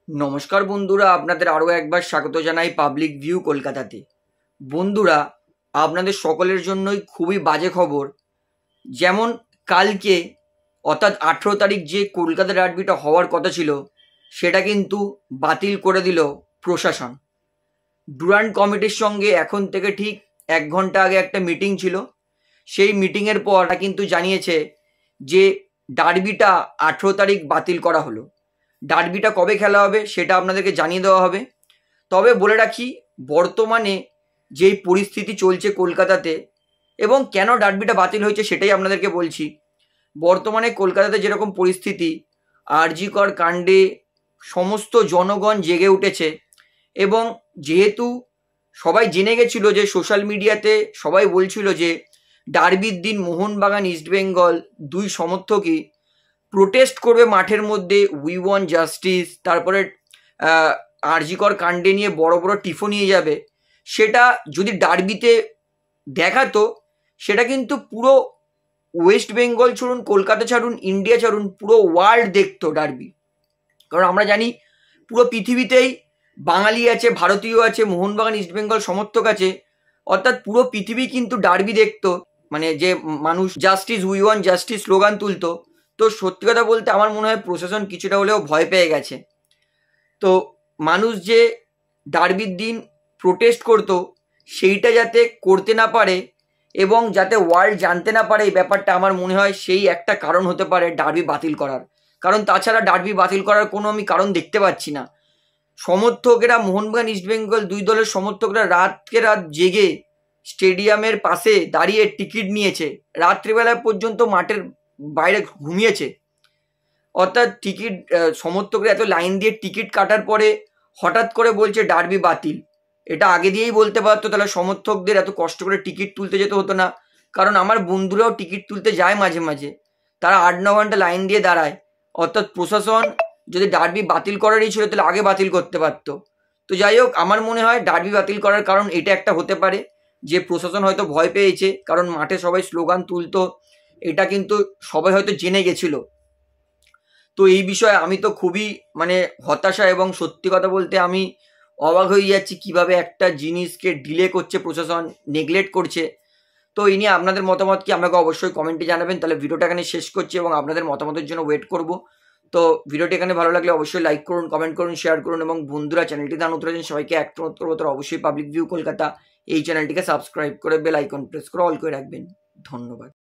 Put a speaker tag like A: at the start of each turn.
A: নমস্কার বন্ধুরা, আপনাদের আরও একবার স্বাগত জানাই পাবলিক ভিউ কলকাতাতে। বন্ধুরা, আপনাদের সকলের জন্যই খুবই বাজে খবর। যেমন কালকে অর্থাৎ 18 তারিখ যে কলকাতা ডার্বিটা হওয়ার কথা ছিল সেটা কিন্তু বাতিল করে দিল প্রশাসন। ডুরান্ড কমিটির সঙ্গে এখন থেকে ঠিক 1 ঘন্টা আগে একটা মিটিং ছিল। সেই মিটিংয়ের পর কিন্তু জানিয়েছে যে ডার্বিটা 18 তারিখ বাতিল করা হলো। ডার্বিটা কবে খেলা হবে সেটা আপনাদেরকে জানিয়ে দেওয়া হবে। তবে বলে রাখি, বর্তমানে যেই পরিস্থিতি চলছে কলকাতাতে এবং কেন ডার্বিটা বাতিল হয়েছে সেটাই আপনাদেরকে বলছি। বর্তমানে কলকাতাতে যেরকম পরিস্থিতি, আরজি কর কাণ্ডে সমস্ত জনগণ জেগে উঠেছে এবং যেহেতু সবাই জেনে গেছিল যে সোশ্যাল মিডিয়াতে সবাই বলছিল যে ডার্বির দিন মোহনবাগান ইস্টবেঙ্গল দুই সমর্থকই প্রোটেস্ট করবে মাঠের মধ্যে, উই ওয়ান্ট জাস্টিস, তারপরে আরজি কর কাণ্ডে নিয়ে বড় বড় টিফো নিয়ে যাবে। সেটা যদি ডার্বিতে দেখাতো সেটা কিন্তু পুরো ওয়েস্ট বেঙ্গল ছাড়ুন, কলকাতা ছাড়ুন, ইন্ডিয়া ছাড়ুন, পুরো ওয়ার্ল্ড দেখতো ডার্বি। কারণ আমরা জানি পুরো পৃথিবীতেই বাঙালি আছে, ভারতীয় আছে, মোহনবাগান ইস্টবেঙ্গল সমর্থক আছে, অর্থাৎ পুরো পৃথিবী কিন্তু ডার্বি দেখতো। মানে যে মানুষ justice, we want justice slogan তুলতো। তো সত্যি কথা বলতে আমার মনে হয় প্রশাসন কিছুটা হলেও ভয় পেয়ে গেছে। তো মানুষ যে ডার্বির দিন প্রোটেস্ট করতো সেইটা যাতে করতে না পারে এবং যাতে ওয়ার্ল্ড জানতে না পারে এই ব্যাপারটা, আমার মনে হয় সেই একটা কারণ হতে পারে ডার্বি বাতিল করার। কারণ তাছাড়া ডার্বি বাতিল করার কোনো আমি কারণ দেখতে পাচ্ছি না। সমর্থকেরা, মোহনবাগান ইস্টবেঙ্গল দুই দলের সমর্থকরা রাতকে রাত জেগে স্টেডিয়ামের পাশে দাঁড়িয়ে টিকিট নিয়েছে, রাত্রিবেলা পর্যন্ত মাঠের বাইরে ঘুমিয়েছে। অর্থাৎ টিকিট সমর্থকরা এত লাইন দিয়ে টিকিট কাটার পরে হঠাৎ করে বলছে ডার্বি বাতিল। এটা আগে দিয়েই বলতে পারতো, তাহলে সমর্থকদের এত কষ্ট করে টিকিট তুলতে যেতে হতো না। কারণ আমার বন্ধুরাও টিকিট তুলতে যায় মাঝে মাঝে, তারা 8-9 ঘন্টা লাইন দিয়ে দাঁড়ায়। অর্থাৎ প্রশাসন যদি ডার্বি বাতিল করারই ছিল তাহলে আগে বাতিল করতে পারতো। তো যাই হোক, আমার মনে হয় ডার্বি বাতিল করার কারণ এটা একটা হতে পারে যে প্রশাসন হয়তো ভয় পেয়েছে, কারণ মাঠে সবাই স্লোগান তুলতো, এটা কিন্তু সবাই হয়তো জেনে গেছিল। তো এই বিষয়ে আমি তো খুবই হতাশা এবং সত্যি কথা বলতে আমি অবাক হয়ে যাচ্ছি কিভাবে একটা জিনিসকে ডিলে করছে প্রশাসন, নেগলেক্ট করছে। তো এই নিয়ে আপনাদের মতামত কি আমাকে অবশ্যই কমেন্টে জানাবেন। তাহলে ভিডিওটা এখানে শেষ করছি এবং আপনাদের মতামতের জন্য ওয়েট করব। তো ভিডিওটি এখানে ভালো লাগলে অবশ্যই লাইক করুন, কমেন্ট করুন, শেয়ার করুন এবং বন্ধুরা চ্যানেলটি দান উত্তর সবাইকে একটা উত্তর অবশ্যই পাবলিক ভিউ কলকাতা এই চ্যানেলটিকে সাবস্ক্রাইব করে বেল আইকন প্রেস করে অল করে রাখবেন। ধন্যবাদ।